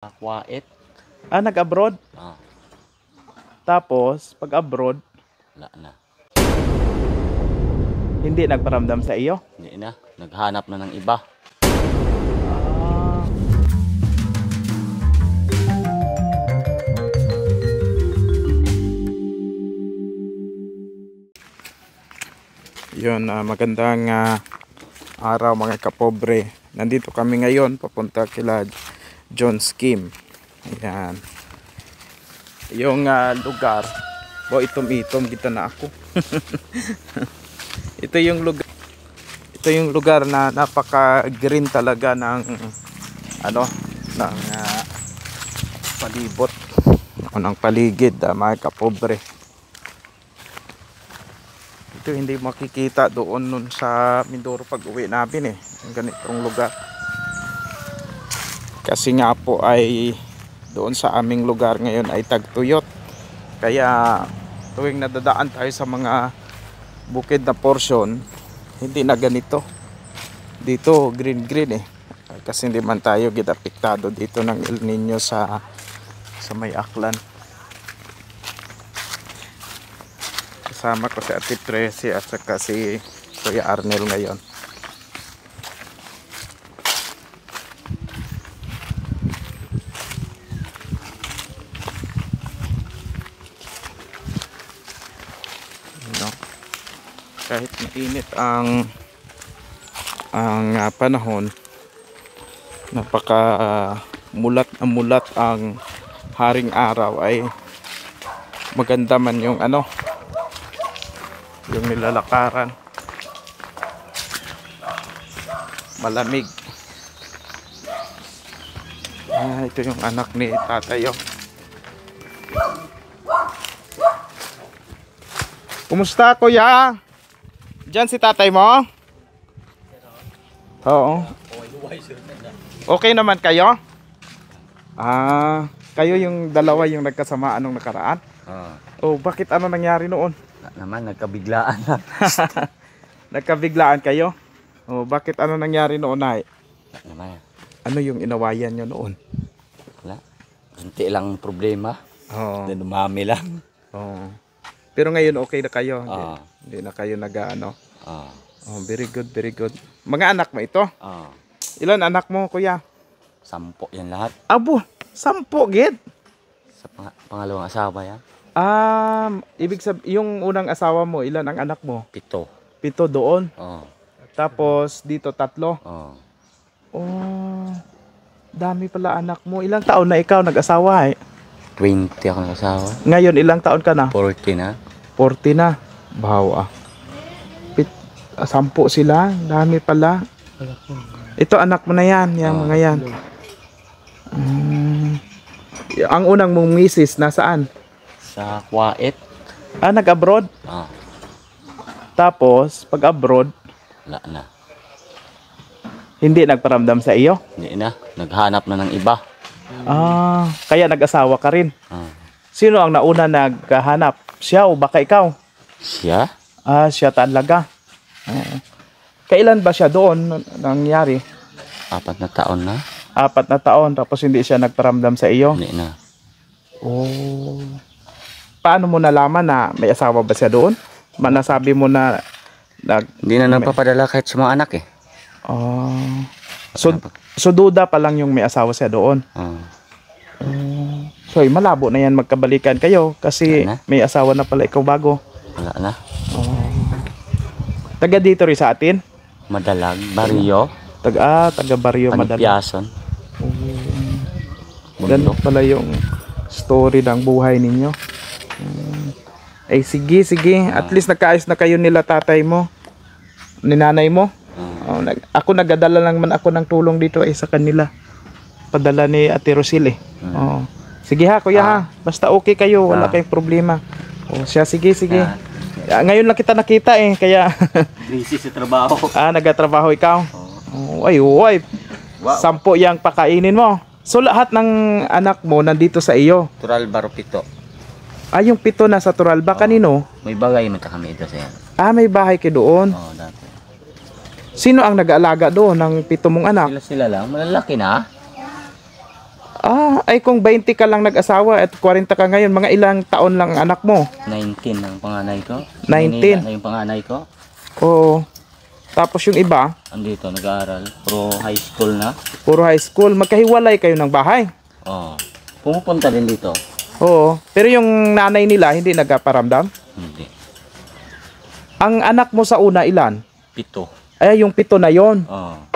Kuwait. Nag-abroad? Ah, Tapos, pag abroad, wala na. hindi nagparamdam sa iyo? Hindi na. Naghanap na ng iba. Ah, yun, magandang araw mga kapobre. Nandito kami ngayon, papunta kila John Skim. Ayan. Yung lugar, itom-itom kita na ako. Ito yung lugar. Ito yung lugar na napaka-green talaga ng ng palibot o ng paligid, mga kapobre. Ito hindi makikita doon nun sa Mindoro pag uwi namin yung ganitong lugar. Kasi nga po ay doon sa aming lugar ngayon ay tagtuyot. Kaya tuwing nadadaan tayo sa mga bukid na portion, hindi na ganito. Dito green kasi hindi man tayo apektado dito ng El Nino sa may Aklan. Kasama ko si Ate Tracy at saka si Kuya Arnel ngayon. Kahit mainit ang panahon, napaka mulat ang haring araw, ay maganda man yung yung nilalakaran, malamig. Ito yung anak ni Tatay. Kumusta, Kuya? Diyan si tatay mo? Oo. Okay naman kayo? Kayo yung dalawa yung nagkasamaan nung nakaraan? Bakit ano nangyari noon? Naman, nagkabiglaan na. Nagkabiglaan kayo? Bakit ano nangyari noon, ay? Naman. Ano yung inawayan nyo noon? Wala. Kunti lang problema. Oo. Dumami lang. Oo. Pero ngayon okay na kayo? Hindi na kayo very good, very good. Mga anak mo ito? Ilan anak mo, Kuya? 10 yan lahat. Abo, 10 gid. Sa pangalawang asawa yan. Ibig sabihin, yung unang asawa mo, ilan ang anak mo? 7. 7 doon. Tapos dito 3. Dami pala anak mo. Ilang taon na ikaw nag-asawa? 20 ako nag-asawa. Ngayon, ilang taon ka na? 40 na. 40 na. Bawa. 10 sila. Dami pala. Ito anak mo na yan. Yung mga yan. Ang unang mong misis, nasaan? Sa Kuwait. Nag-abroad? Tapos, pag abroad, Wala na. hindi nagparamdam sa iyo? Hindi na. Naghanap na ng iba. Kaya nag-asawa ka rin. Sino ang nauna naghahanap? Siya o baka ikaw? Siya? Siya talaga. Kailan ba siya doon nangyari? 4 na taon na. 4 na taon, tapos hindi siya nagparamdam sa iyo? Hindi na. Paano mo nalaman na may asawa ba siya doon? Nasabi mo na Hindi na nagpapadala kahit sa mga anak . So duda pa lang yung may asawa siya doon. So malabo na yan magkabalikan kayo kasi may asawa na pala ikaw bago. Wala na. Taga dito rin sa atin? Madalag, Barrio. Taga Barrio Madalag. Panipyason. Ganun pala yung story ng buhay ninyo. Sige. At least nagkaayos na kayo nila tatay mo, ni nanay mo. Ako nagadala lang man ako ng tulong dito sa kanila. Padala ni Ate Rosil . Sige Kuya basta okay kayo, wala kayong problema. Sige. Ngayon lang kita nakita kaya Busy sa trabaho. nagatrabaho ikaw. Ay, 10 yang pakainin mo. So lahat ng anak mo nandito sa iyo? Tural Baro 7. Yung 7 na sa Turalba. Kanino? May bagay man kami ito sa yan. May bahay kayo doon? Dati. Sino ang nag-aalaga doon ng 7 mong anak? Sila lang, malalaki na. Ay kung 20 ka lang nag-asawa at 40 ka ngayon, mga ilang taon lang anak mo? 19 ang panganay ko. 19? Na yung panganay ko. Oo. Tapos yung iba, Andito, nag-aaral. Pro high school na. puro high school. Magkahiwalay kayo ng bahay? Oo. Pumupunta din dito. Oo. Pero yung nanay nila, hindi nagpaparamdam? Hindi. Ang anak mo sa una, ilan? 7. Ay, yung 7 na yon. Oo.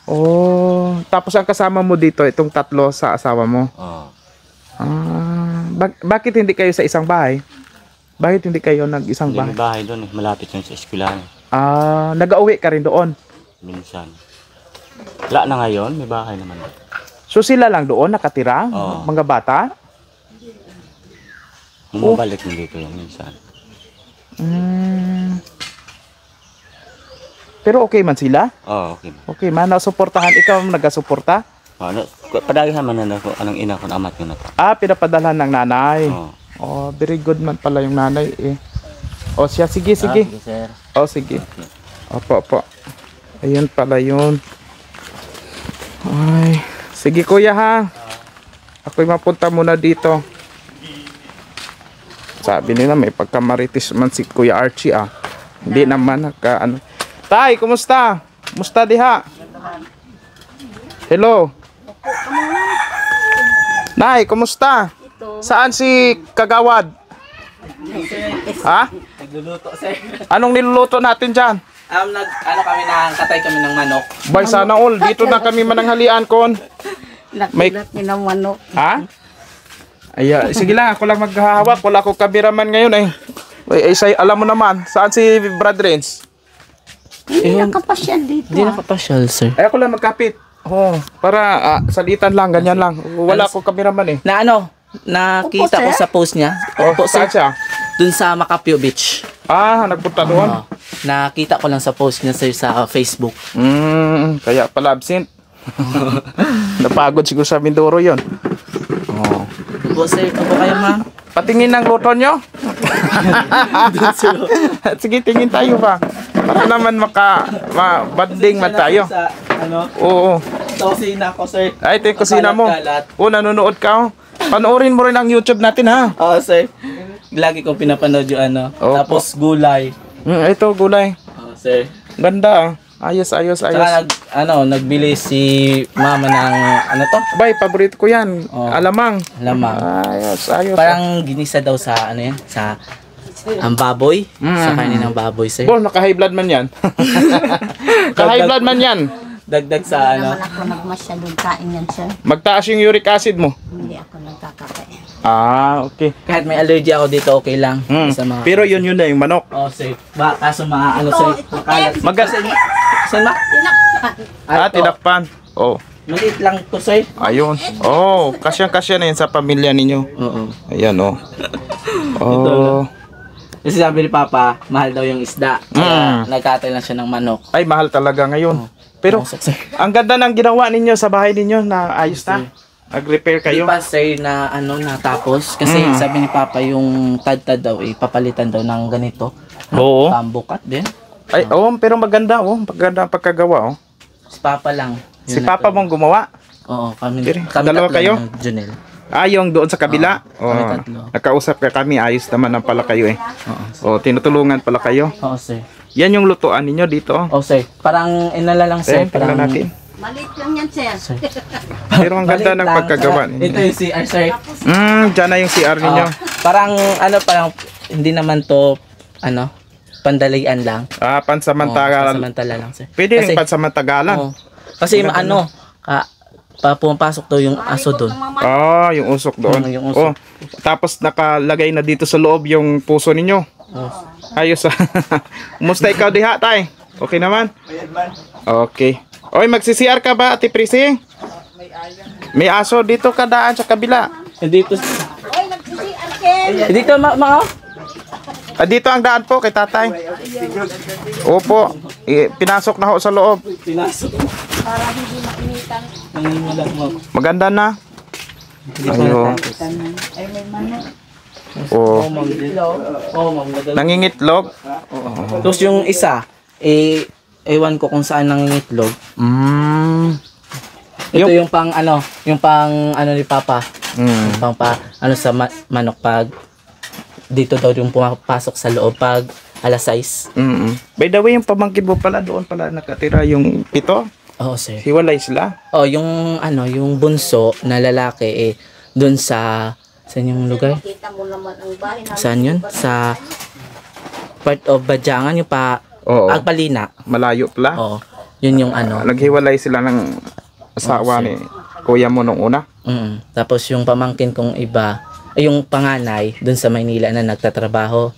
Oh, tapos ang kasama mo dito, itong 3 sa asawa mo. Oo. Bakit hindi kayo sa isang bahay? Bakit hindi kayo nag-isang Hindi, bahay? may bahay doon eh. Malapit yun sa eskwelahan. Nag-uwi ka rin doon. Minsan. Wala na ngayon, may bahay naman. So sila lang doon nakatira? Oo. Mga bata? Bumabalik din dito yung minsan. Pero okay man sila? Oo, okay. Okay man, nasuportahan. Ikaw ang nagasuporta? Ano, padagihan man na ako, anong ina ko, amat ko na to. Pinapadalhan ng nanay. Oo. Oh, very good man pala yung nanay eh. O siya, sige, sige. Sige, sir. O, sige. Opo. Ayun pala yun. Ay, sige kuya ha. Ako'y mapunta muna dito. Sabi nila may pagkamaritis man si Kuya Archie Hindi naman ano. Tay, kumusta? Kumusta diha? Hello. Nay, kumusta? Saan si Kagawad? Ha? Nagluluto, sir. Anong niluluto natin dyan? Kami katay kami ng manok. Bay, sana all. Dito na kami mananghalian kon. Nakulat ni ng manok. Ha? Sige lang, ako lang maghahawak. Wala akong kameraman ngayon eh. Alam mo naman, saan si Brad Renz? Hindi nakapasyal dito. Hindi nakapasyal, sir. Ako lang magkapit. Para salitan lang, ganyan lang. Wala akong kameraman eh. Nakita ko sa post niya. Opo, Saan sir. siya? Dun sa Macapio Beach. Nagpunta doon. Nakita ko lang sa post niya, sir, sa Facebook. Kaya pala absent. Napagod siguro sa Mindoro yon. Opo, sir. Opo kayo, ma'am. Patingin ng luto nyo. Sige, tingin tayo ba? Para naman banding man tayo. Sa, Oo. sa kusina ko, sir. Ay, ito yung kusina mo. Kalat-kalat. Nanonood ka. Panoorin mo rin ang YouTube natin ha. Oo, sir. Lagi ko pinapanood yung Opo. Tapos gulay. Ito, gulay. Oo, sir. Ganda Ayos. Tsaka nagbili si mama ng Bay, paborito ko yan. Alamang. lamang. Ayos. Parang ginisa daw sa sa ang baboy. Sa kanin ng baboy, sir. Naka-high blood man yan. Naka-high blood man yan. Dagdag sa Naman ako nagmasyadong kain yan, sir. Magtaas yung uric acid mo. Hindi ako nagkakape. Okay. Kahit may allergy ako dito, okay lang. Sa mga... Pero yun na yung manok. sir. Kaso sir, makalat. Saan ma? Tinakpan. Tinakpan. Maliit lang to, sir. Ayun. Kasyang-kasya na yun sa pamilya ninyo. Oo. Ayan, Kasi sabi ni Papa, mahal daw yung isda. Kaya nagkatay lang siya ng manok. Ay, mahal talaga ngayon. Pero, Sir. ang ganda ng ginawa ninyo sa bahay ninyo na ayos na. Nag-repair kayo. Hindi pa, sir, na natapos. Kasi sabi ni Papa, yung tad-tad daw, papalitan daw ng ganito. Oo. Pambukat din. Ay, pero maganda, maganda ang pagkagawa, Si Papa lang. Si Papa mong gumawa? Oo, kami dalawa tatlo kayo? ng Junel. Yung doon sa kabila? kami tatlo. Nakausap ka kami, ayos naman ang pala kayo eh. Tinutulungan pala kayo. Oo, sir. Yan yung lutuan ninyo dito. Sir. Parang inala lang, sir. Tingnan natin. Maliit lang yan, sir. Pero ang ganda ng pagkagawa ninyo. Ito yung CR, sir. Dyan na yung CR ninyo. Parang hindi naman to, pandalian lang. Pansamantala. Pansamantala lang, sir. Pwede rin Kasi- pansamantagalan. Kasi pumapasok to yung aso doon. Yung usok doon. Yung usok. Tapos nakalagay na dito sa loob yung puso ninyo. Ayos Kumusta ikaw diha, tay? Okay naman? Okay. Magsi-CR ka ba, Ate Prissy? May aso dito ka daan sa kabila. Dito, Oy, nagsisian, Ken. dito mga. Dito ang daan po kay tatay. Opo. Pinasok na ho sa loob. Pinasok. Para hindi mainitan. Nangingilag mo. Maganda na. Ayun. Ay, may manok. Magdala. Nangingitlog. Tapos yung isa, ewan ko kung saan nangingitlog. Ito yung pang ano ni Papa. Mm. Yung pang ano sa manok pag dito daw yung pumapasok sa loob pag alas 6. By the way, yung pamangkin mo pala, doon pala nakatira yung pito. Oo, sir. Hiwalay sila. Oh, yung yung bunso na lalaki doon sa saan yung lugar? Kita mo naman ang bahay namin. Saan yun? Sa part of Badyangan, yung Oo. Agpalina. Malayo pala. Oo. Yun yung Naghiwalay sila ng asawa ni kuya mo nung una. Tapos yung pamangkin kong iba, yung panganay doon sa Maynila na nagtatrabaho.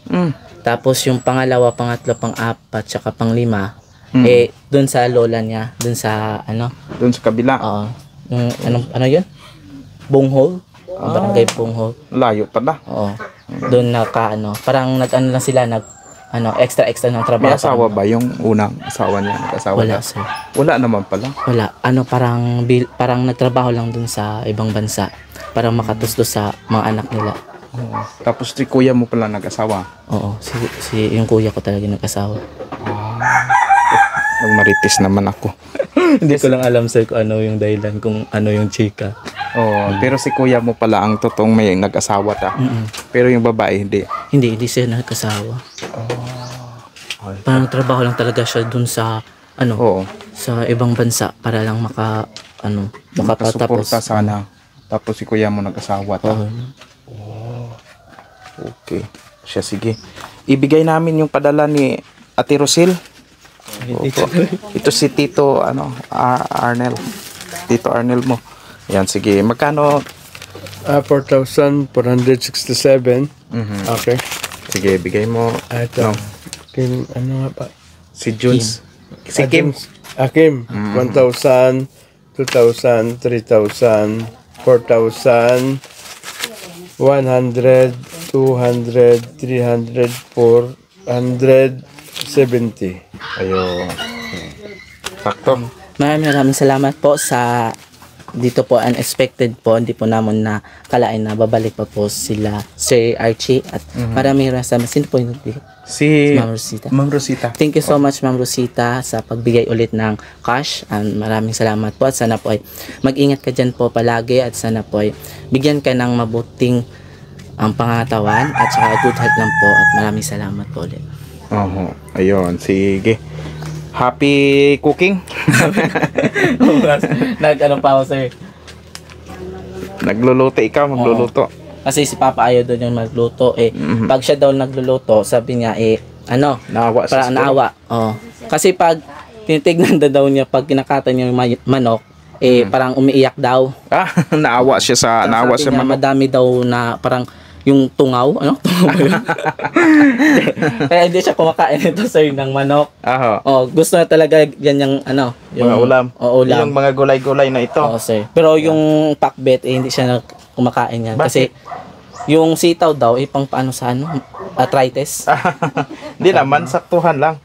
Tapos yung pangalawa, pangatlo, pang-apat, tsaka pang-lima, doon sa lola niya, doon sa Doon sa kabila. oo. Yung ano yun? Bunghol. Barangay Bunghol. Layo pala. Oo. Doon parang lang sila extra ng trabaho. May asawa ba yung unang asawa niya? Nag-asawa Wala, na? sir. Wala naman pala. Wala. Parang nagtrabaho lang dun sa ibang bansa para makatustos sa mga anak nila. Tapos si kuya mo pala nag-asawa. Oo. Yung kuya ko talaga nag-asawa. Nagmaritis naman ako. Hindi ko lang alam, sir, kung ano yung dahilan, kung ano yung chika. Pero si kuya mo pala ang totoong may nag-asawa ta. Pero yung babae hindi. Hindi siya nagkasawa. Parang trabaho lang talaga siya dun sa Oo. sa ibang bansa para lang makapatapos. Makasuporta sana. Tapos si kuya mo nag-asawa ta. Okay. Siya, sige. Ibigay namin yung padala ni Ate Rosil. Opo. Ito si Tito Arnel. Tito Arnel mo. Yan, sige. Magkano? 4,467. Okay. Sige, bigay mo. Ito. Kim, ano nga pa? Si Junes. Si Kim. Kim. 1,000, 2,000, 3,000, 4,000, 100, 200, 300, 470. Ayun. Sakto. Maraming salamat po sa dito po, unexpected po, hindi po namin na kalain na babalik pa po sila Sir Archie at maraming salamat. Sino po yung Si Ma'am Rosita? Ma'am Rosita. Thank you so much, Ma'am Rosita, sa pagbigay ulit ng cash. Maraming salamat po at sana po ay mag-ingat ka dyan po palagi at sana po ay bigyan ka ng mabuting pangatawan at saka good health lang po at maraming salamat po ulit. Ayun, sige. Happy cooking. Pa ako, sir. Nagluluto ikaw, magluluto. Kasi si Papa ayaw doon yung magluto. Pag siya daw nagluluto, sabi niya, Naawa siya. para naawa. Kasi pag tinitignan daw niya, pag kinakatan niya yung manok, parang umiiyak daw. Naawa siya sa Sabi niya, manok. madami daw na parang yung tungaw. Tungaw ba yun? Kaya hindi siya kumakain ito, sir, ng manok. Gusto na talaga yan yung yung Mga ulam. Ulam. Yung mga gulay-gulay na ito. Oo, sir. Pero yung pakbet, hindi siya kumakain yan. Bakit? Kasi yung sitaw daw, pang paano sa arthritis. Hindi naman, saktuhan lang.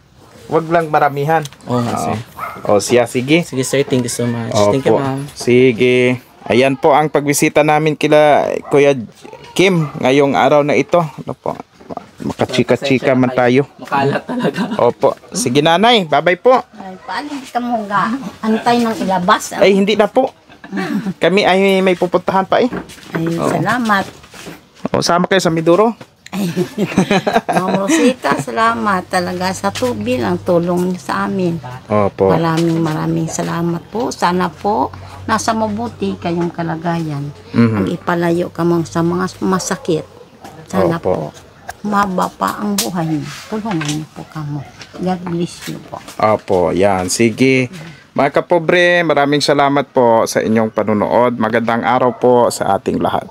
Wag lang maramihan. Oo nga, sir. Siya, sige. Sige, sir. Thank you so much. Thank you, ma'am. Sige. Ayan po ang pagbisita namin kila Kuya Kim ngayong araw na ito. Makachika-chika man tayo. Makalat talaga. Opo. Sige, nanay. Bye-bye po. Ay, paano hindi ka mo antay ng ilabas? Ay, hindi na po. Kami ay may pupuntahan pa eh. Ay, salamat. Sama kayo sa Miduro. Ma'am Rosita, salamat talaga sa tubil ang tulong niyo sa amin. Opo. Maraming salamat po. Sana po nasa mabuti kayong kalagayan. Ang ipalayo ka sa mga masakit. Sana Opo. po mahaba pa ang buhay niyo. Tulungan niyo po kamo. God bless you po. Opo, yan. Sige. Mga kapobre, maraming salamat po sa inyong panunood. Magandang araw po sa ating lahat.